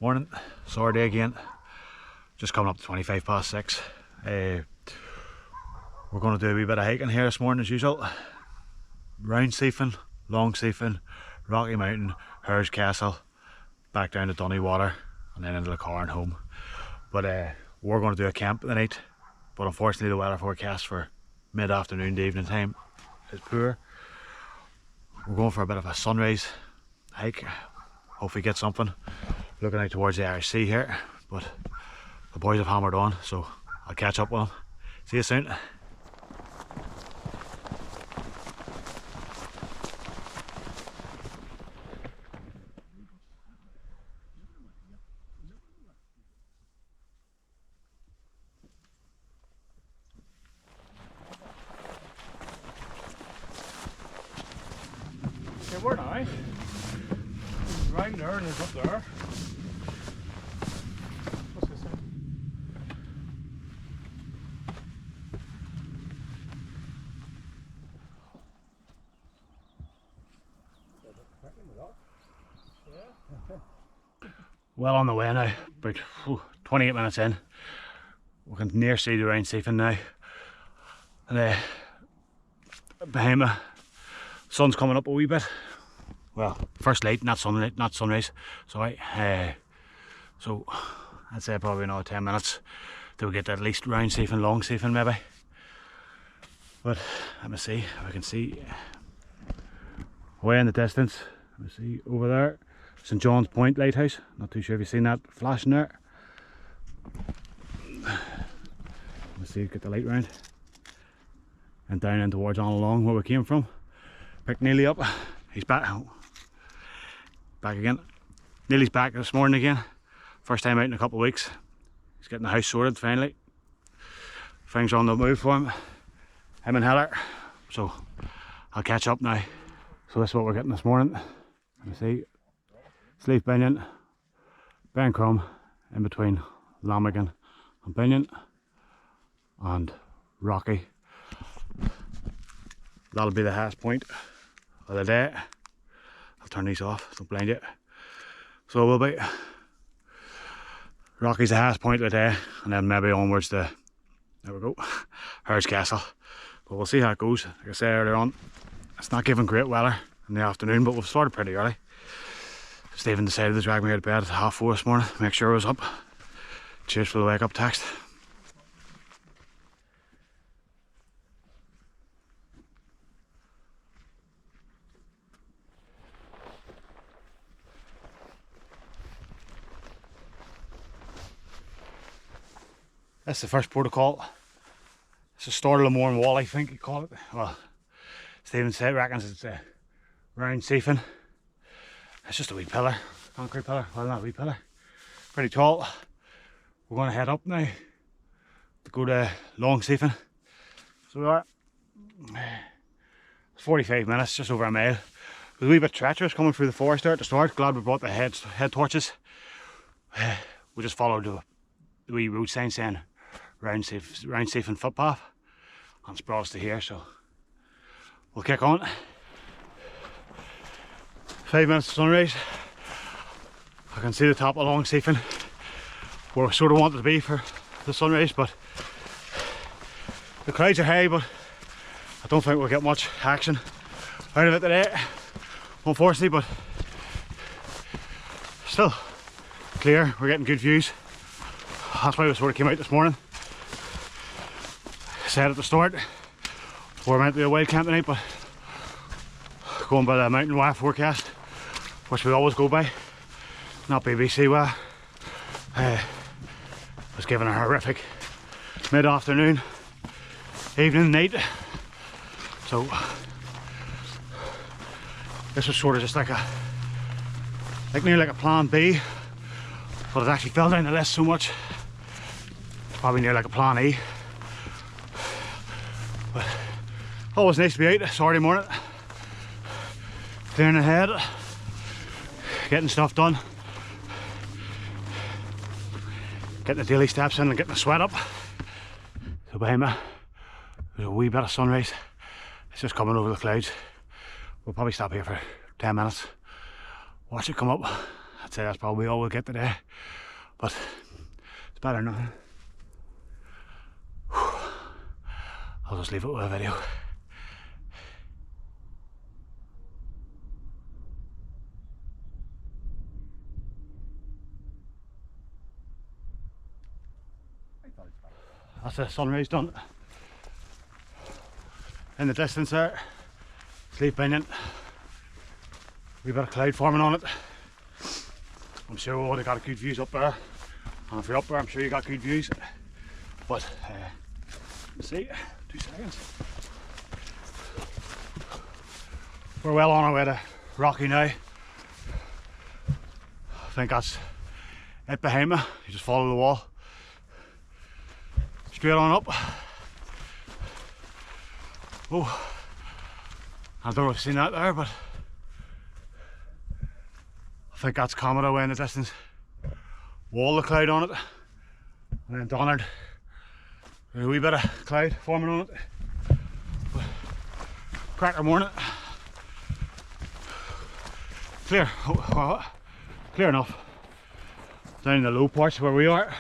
Morning, sore day again. Just coming up to 25 past 6. We're going to do a wee bit of hiking here this morning as usual. Round Seefin, Long Seefin, Rocky Mountain, Hares Castle, back down to Dunnywater and then into the car and home. But we're going to do a camp tonight, but unfortunately the weather forecast for mid-afternoon to evening time is poor. We're going for a bit of a sunrise hike, hopefully get something. Looking out towards the Irish Sea here, but the boys have hammered on, so I'll catch up with them. See you soon. Okay, we're now. Right there and it's up there. What's this thing? Well on the way now, about 28 minutes in. We can near see the Round Seefin now. And behind me, sun's coming up a wee bit. Well, first light, not sunlight, not sunrise. Sorry. So I'd say probably another 10 minutes till we get to at least Round Seefin, Long Seefin maybe. But let me see if I can see way in the distance. Let me see over there, St John's Point Lighthouse. Not too sure if you've seen that flashing there. Let me see, get the light round and down in towards on along where we came from. Picked Neely up. He's back. Back again. Neely's back this morning again. First time out in a couple of weeks. He's getting the house sorted finally. Things are on the move for him. Him and Heather. So I'll catch up now. So this is what we're getting this morning. Let me see. Sleeve Binion, Ben Crumb in between Lamigan and Binion and Rocky. That'll be the highest point of the day. I'll turn these off, don't blind you. So we'll be Rocky's the highest point of the day, and then maybe onwards to, there we go, Hares Castle. But we'll see how it goes. Like I said earlier on, it's not giving great weather in the afternoon, but we've started pretty early. Stephen decided to drag me out of bed at 4:30 this morning, make sure I was up. Cheers for the wake up text. That's the first protocol. It's a start of the Mourne wall, I think you call it. Well, Stephen said reckons it's a Round Seefin. It's just a wee pillar, concrete pillar. Well, not a wee pillar, pretty tall. We're going to head up now to go to Long Seefin. So we are. It's 45 minutes, just over a mile. It was a wee bit treacherous coming through the forest there at the start. Glad we brought the head torches. We just followed the wee road sign saying Round Seefin footpath, and it's brought us to here, so we'll kick on. 5 minutes to sunrise. I can see the top of Long Seefin where we sort of wanted to be for the sunrise, but the clouds are high, but I don't think we'll get much action out of it today, unfortunately, but still clear, we're getting good views. That's why we sort of came out this morning. Said at the start, we're meant to be a wild camp tonight, but going by the mountain weather forecast, which we always go by, not BBC weather, was given a horrific mid-afternoon, evening, night. So this was sort of just like nearly like a plan B, but it actually fell down the list so much. Probably near like a plan E. But always nice to be out Saturday morning, clearing the head, getting stuff done, getting the daily steps in and getting the sweat up. So behind me there's a wee bit of sunrise. It's just coming over the clouds. We'll probably stop here for 10 minutes, watch it come up. I'd say that's probably all we'll get today, but it's better than nothing. I'll just leave it with a video. That's the sunrise done. In the distance there, Sleep Binion. Wee bit of cloud forming on it. I'm sure we would have got good views up there. And if you're up there, I'm sure you got good views. But, let's see, 2 seconds. We're well on our way to Rocky now. I think that's it behind me. You just follow the wall. Straight on up. Oh, I don't know if you've seen that there, but I think that's Comet away in the distance. Wall of cloud on it, and then Donard. There's a wee bit of cloud forming on it. But cracker morning. Clear, clear enough. Down in the low parts where we are.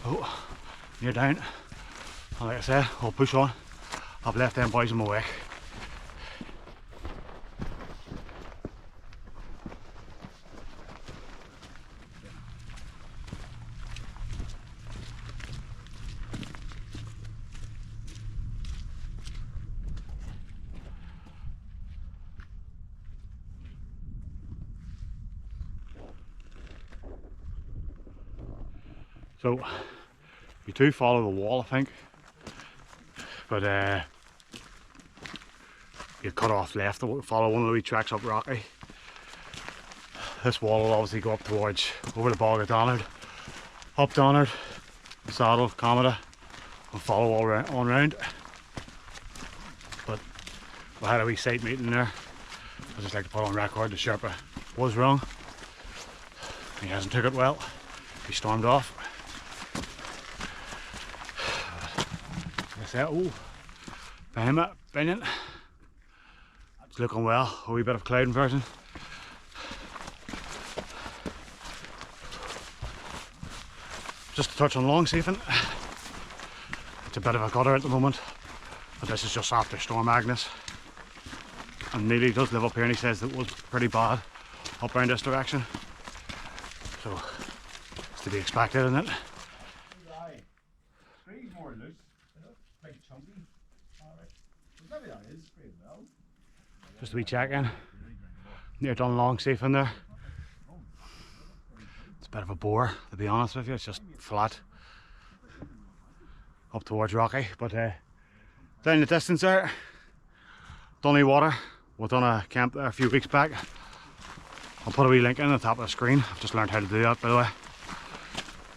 Oh, near down. And like I said, I'll push on. I've left them boys in my wake. So you do follow the wall, I think, but you cut off left to follow one of the wee tracks up Rocky. This wall will obviously go up towards over the bog of Donard, up Donard, Saddle, Cometa, and follow all on round. But we had a wee site meeting there. I just like to put on record the Sherpa was wrong. He hasn't took it well. He stormed off. Oh, behind it, Binion. It's looking well, a wee bit of cloud inversion. Just a touch on Long Seefin. It's a bit of a gutter at the moment, but this is just after Storm Agnes. And Neely does live up here and he says it was pretty bad up around this direction. So, it's to be expected, isn't it? Just a wee check in. Near done Long Seefin there. It's a bit of a bore, to be honest with you. It's just flat up towards Rocky. But down the distance there, Dunnywater. We done a camp there a few weeks back. I'll put a wee link in the top of the screen. I've just learned how to do that, by the way.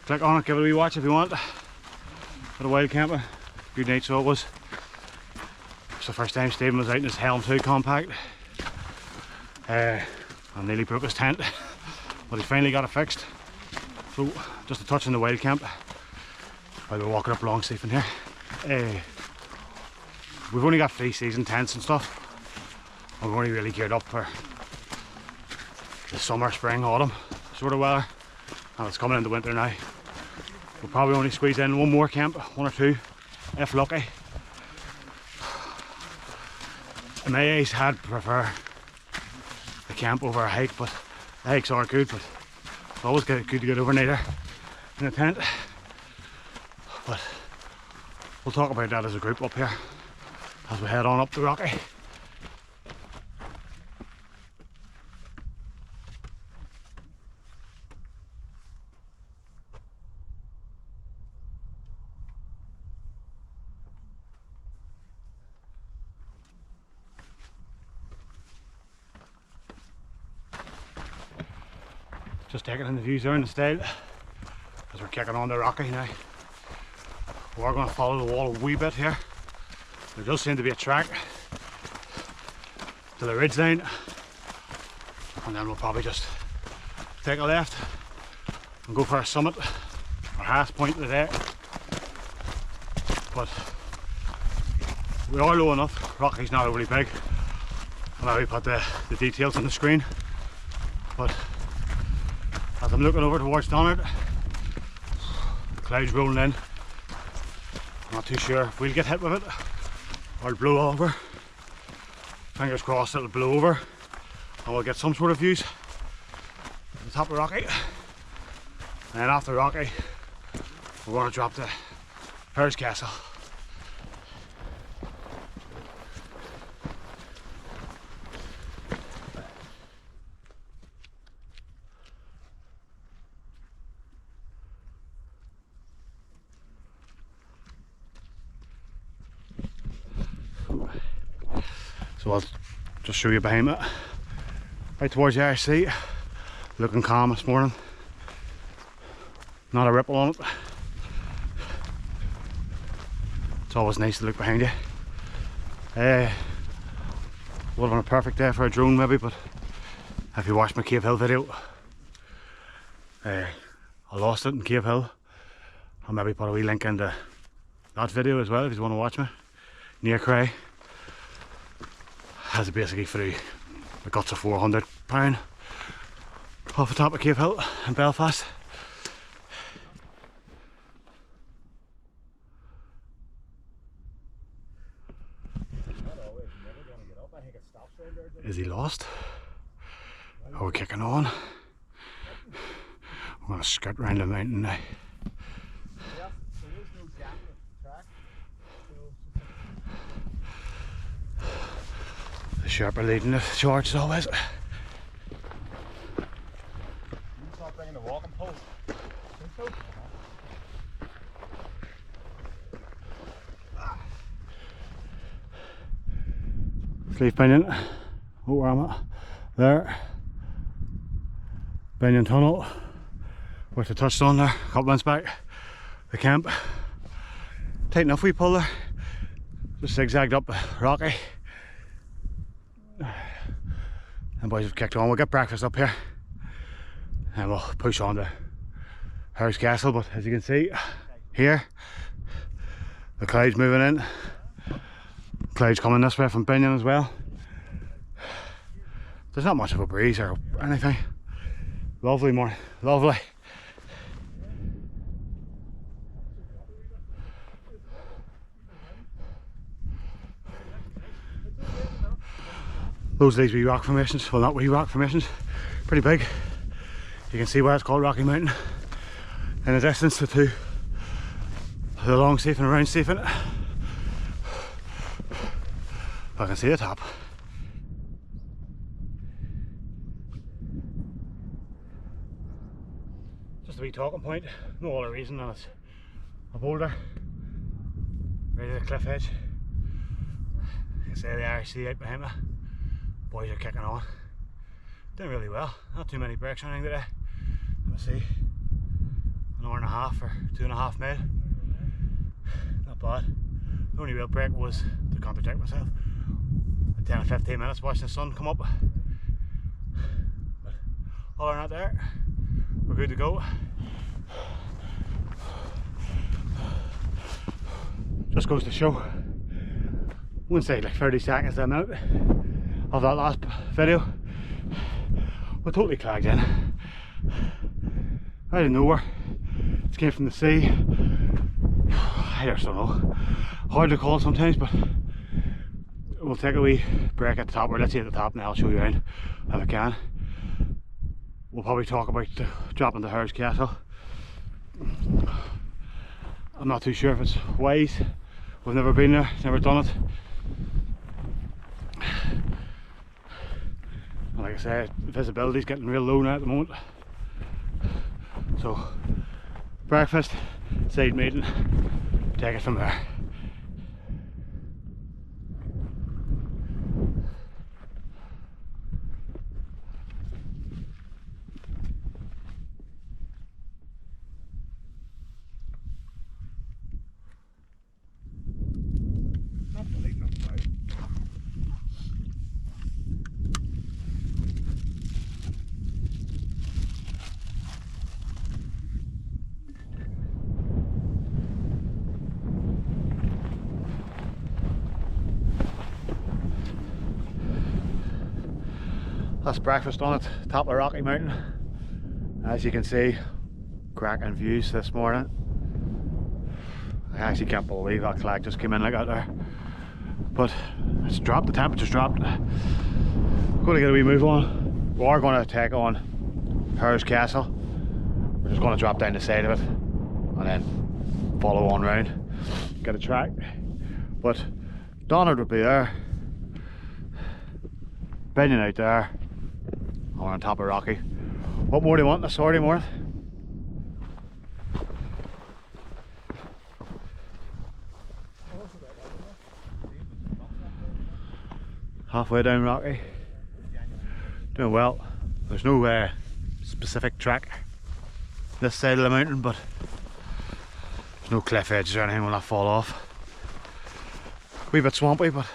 Click on it, give it a wee watch if you want. For the wild camping. Good night, so it was. It's the first time Stephen was out in his Helm 2 compact. I nearly broke his tent, but he finally got it fixed. So, just a touch in the wild camp while we're walking up Long Seefin here. We've only got 3 season tents and stuff. And we're only really geared up for the summer, spring, autumn sort of weather. And it's coming into winter now. We'll probably only squeeze in one more camp, 1 or 2, if lucky. In my eyes, I'd prefer a camp over a hike, but the hikes are good, but it's always good to get overnighter in a tent. But we'll talk about that as a group up here as we head on up the Rocky. Just taking in the views there in the style as we're kicking on the Rocky now. We're going to follow the wall a wee bit here. There does seem to be a track to the ridge line, and then we'll probably just take a left and go for a summit or Hares point today. But we are low enough. Rocky's not overly big, I'll maybe put the details on the screen, but as I'm looking over towards Dunnywater, the clouds rolling in. I'm not too sure if we'll get hit with it or it'll blow over. Fingers crossed it'll blow over and we'll get some sort of views at the top of Rocky. And then after Rocky, we're going to drop to Hares Castle. So I'll just show you behind it, right towards the Irish Sea, looking calm this morning, not a ripple on it. It's always nice to look behind you. Would have been a perfect day for a drone maybe, but if you watched my Cave Hill video, I lost it in Cave Hill. I'll maybe put a wee link into that video as well if you want to watch me. Near Cray. Has basically through the guts of 400 pound off the top of Cave Hill in Belfast. Is he lost? Are we kicking on? I'm going to skirt round the mountain now. The Sherpa leading the charge as always. You start bringing the walking poles. Sleeve Pinion, oh, where am I? There. Pinion Tunnel, which I touched on there a couple months back. The camp. Tight enough we pull there. Just zigzagged up Rocky. And boys have kicked on. We'll get breakfast up here and we'll push on to Hares Castle. But as you can see here, the clouds moving in. Clouds coming this way from Pinion as well. There's not much of a breeze or anything. Lovely morning, lovely. Those of these wee rock formations, well not wee rock formations, pretty big. You can see why it's called Rocky Mountain. In the distance the two, the long Seefin and round Seefin. I can see the top. Just a wee talking point, no other reason than it's a boulder right at the cliff edge. You can see the Irish Sea out behind me. Boys are kicking on. Doing really well. Not too many breaks or anything today. Let's see. An hour and a half or 2.5 mile. Not bad. The only real break was to contradict myself. 10 or 15 minutes watching the sun come up. But other than that there, we're good to go. Just goes to show. Wouldn't say like 30 seconds to a minute of that last video. We're totally clagged in. Out of nowhere. It came from the sea. I just don't know. Hard to call sometimes, but we'll take a wee break at the top, or let's see at the top, and I'll show you around if I can. We'll probably talk about dropping the Hares Castle. I'm not too sure if it's wise. We've never been there, never done it. And like I said, visibility's getting real low now at the moment. So, breakfast, side meeting, take it from there. That's breakfast on it, top of Rocky Mountain. As you can see, cracking views this morning. I actually can't believe that clag just came in like that there. But it's dropped, the temperature's dropped. Going to get a wee move on. We are going to take on Hares Castle. We're just going to drop down the side of it and then follow on round, get a track. But Donald would be there, Benyon out there, and we're on top of Rocky. What more do you want in a Saturday morning? Halfway down Rocky. Doing well. There's no specific track this side of the mountain, but there's no cliff edges or anything when I fall off. Wee bit swampy, but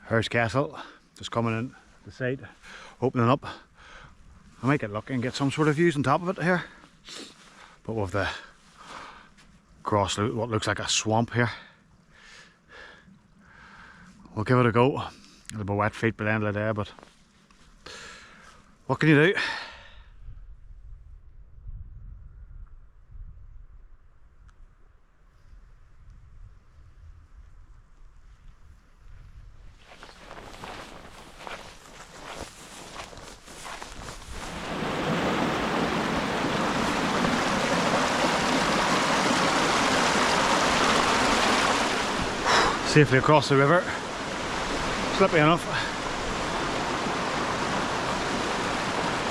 Hares Castle just coming in the site, opening up. I might get lucky and get some sort of views on top of it here, but with the cross what looks like a swamp here. We'll give it a go. It'll be wet feet by the end of the day, but what can you do? Safely across the river. Slippy enough.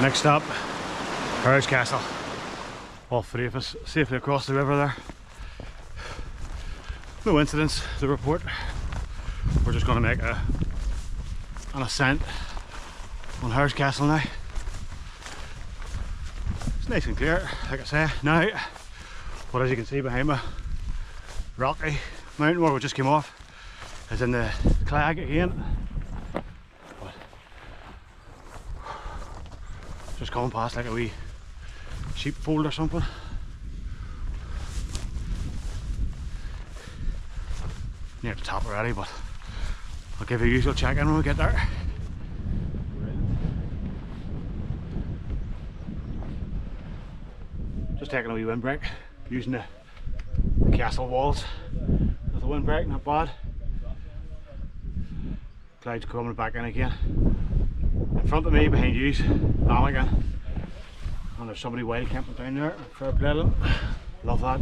Next stop, Hares Castle. All three of us safely across the river there. No incidents to report. We're just going to make an ascent on Hares Castle now. It's nice and clear, like I say, now. But as you can see behind me, Rocky Mountain, where we just came off, is in the clag again. But just coming past like a wee sheepfold or something. Near the top already, but I'll give you a usual check in when we get there. Just taking a wee windbreak, using the castle walls with a windbreak, not bad. Clouds coming back in again. In front of me, behind you, Lanigan. And there's somebody wild camping down there. Fair play to them. Love that.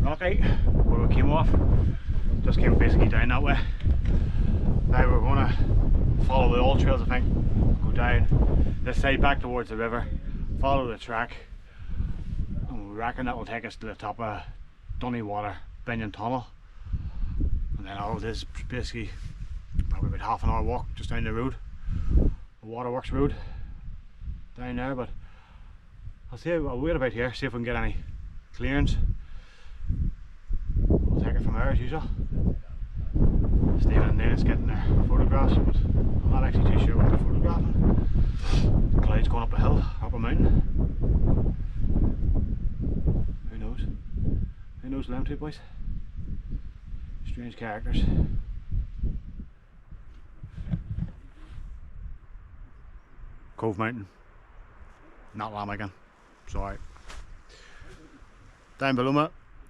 Rocky, where we came off, just came basically down that way. Now we're going to follow the old trails, I think. Go down this side back towards the river, follow the track, and we reckon that will take us to the top of Dunnywater Binyon Tunnel. And then all this is basically probably about half an hour walk just down the road, the Waterworks road down there. But I'll wait about here, see if we can get any clearance. We'll take it from there as usual. Stephen and Nina's getting their photographs, but I'm not actually too sure what they're photographing. The clouds going up a hill, up a mountain. Who knows? Who knows them two boys? Strange characters. Cove Mountain, not Lanigan, sorry. Down below me,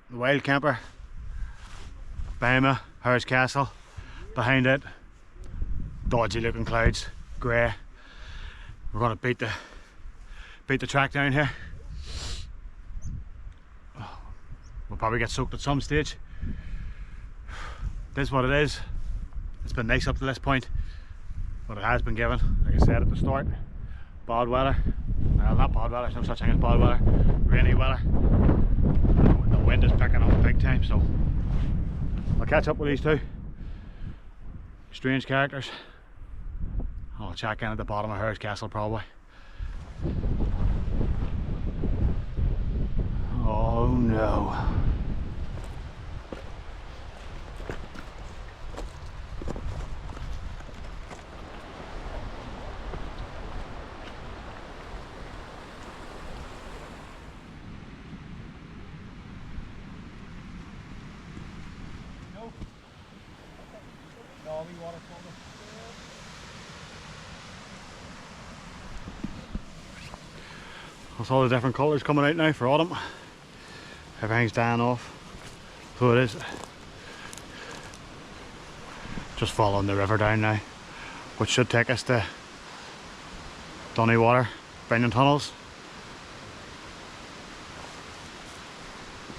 the wild camper. Behind me, Hares Castle. Behind it, dodgy looking clouds, grey. We're going to beat the track down here. We'll probably get soaked at some stage. This is what it is. It's been nice up to this point, but it has been given, like I said at the start, bad weather. Well, not bad weather, there's no such thing as bad weather. Rainy weather. The wind is picking up big time, so I'll catch up with these two strange characters. I'll check in at the bottom of Hares Castle probably. Oh no. Dunnywater called That's all the different colours coming out now for autumn. Everything's dying off. So it is. Just following the river down now, which should take us to Dunnywater, Binion Tunnels.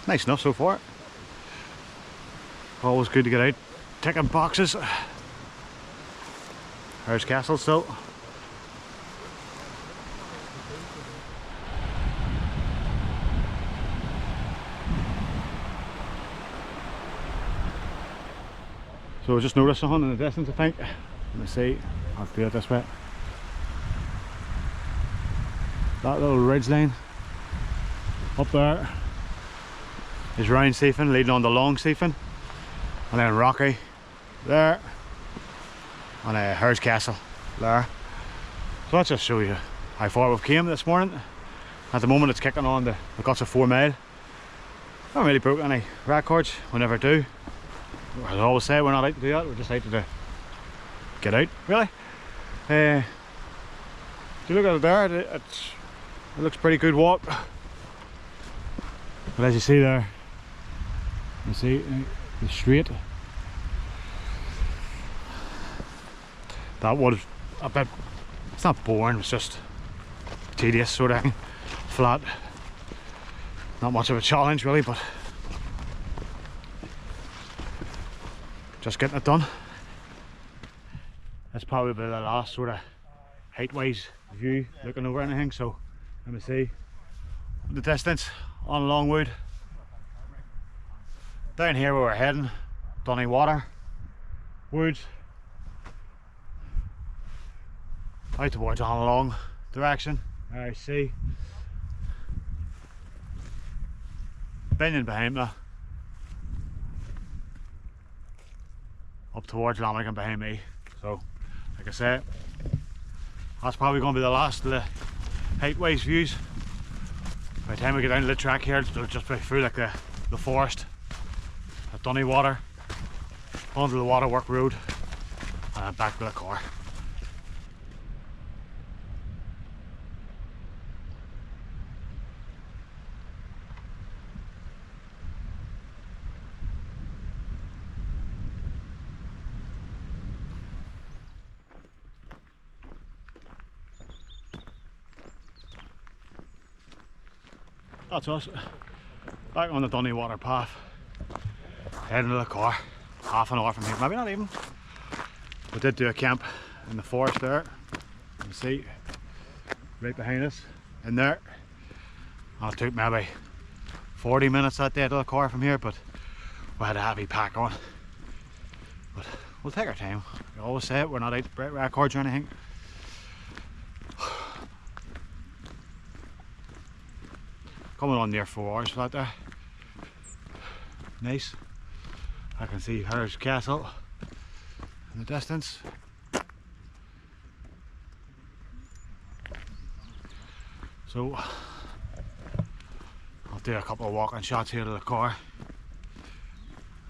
Nice enough so far. Always good to get out, ticking boxes. Hares Castle still. So I just noticed something in the distance, I think. Let me see. I'll do it this way. That little ridge line up there is round Seefin leading on to long Seefin, and then Rocky there, and Hares Castle there. So let's just show you how far we've came this morning. At the moment it's kicking on the guts of 4 mile. Not really broke any records, we never do. As I always say, we're not out to do that, we're just out to get out, really. If you look at it there, it looks pretty good walk. But as you see there, you see the straight. That was a bit, it's not boring, it's just tedious sort of thing. Flat. Not much of a challenge really, but just getting it done. That's probably the last sort of height-wise view looking over anything, so let me see the distance on Longwood. Down here where we're heading, Dunnywater, Woods, out towards on along direction. I see Binion behind me, up towards Laminigan behind me. So like I said, that's probably going to be the last of the height-wise views. By the time we get down to the track here, it'll just be through like the forest at Dunnywater, onto the Waterwork Road, and back to the car. That's us, back on the Dunnywater path, heading to the car, half an hour from here, maybe not even. We did do a camp in the forest there, you can see, right behind us, in there. And it took maybe 40 minutes that day to the car from here, but we had a heavy pack on. But we'll take our time, we always say it, we're not out to break records or anything. Coming on near 4 hours for that there. Nice. I can see Hares Castle in the distance. So I'll do a couple of walking shots here to the car,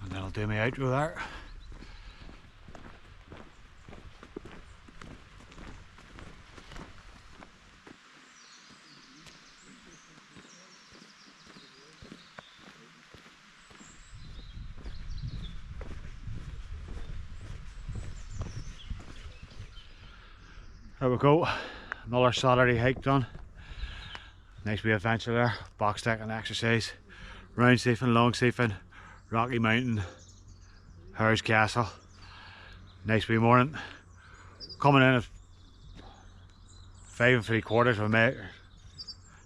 and then I'll do my outro there. There we go, another Saturday hike done. Nice wee adventure there, box decking exercise, round Seefin, long Seefin, Rocky Mountain, Hares Castle. Nice wee morning. Coming in at 5 3/4 of a mile,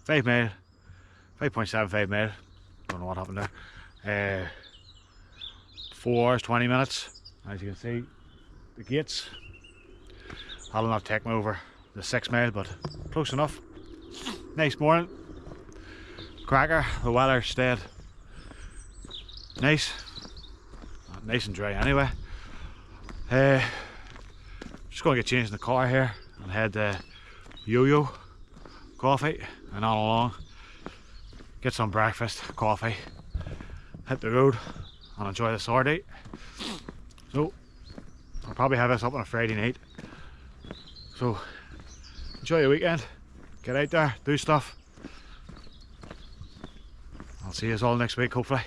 5 mile, 5.75 mile, don't know what happened there. 4 hours 20 minutes, as you can see, the gates. That'll not take me over the 6 mile, but close enough. Nice morning. Cracker, the weather stayed nice. Nice and dry anyway. Just going to get changed in the car here and head to Yo-Yo Coffee and on along. Get some breakfast, coffee, hit the road and enjoy the Saturday. So, I'll probably have this up on a Friday night. So enjoy your weekend, get out there, do stuff. I'll see you all next week hopefully.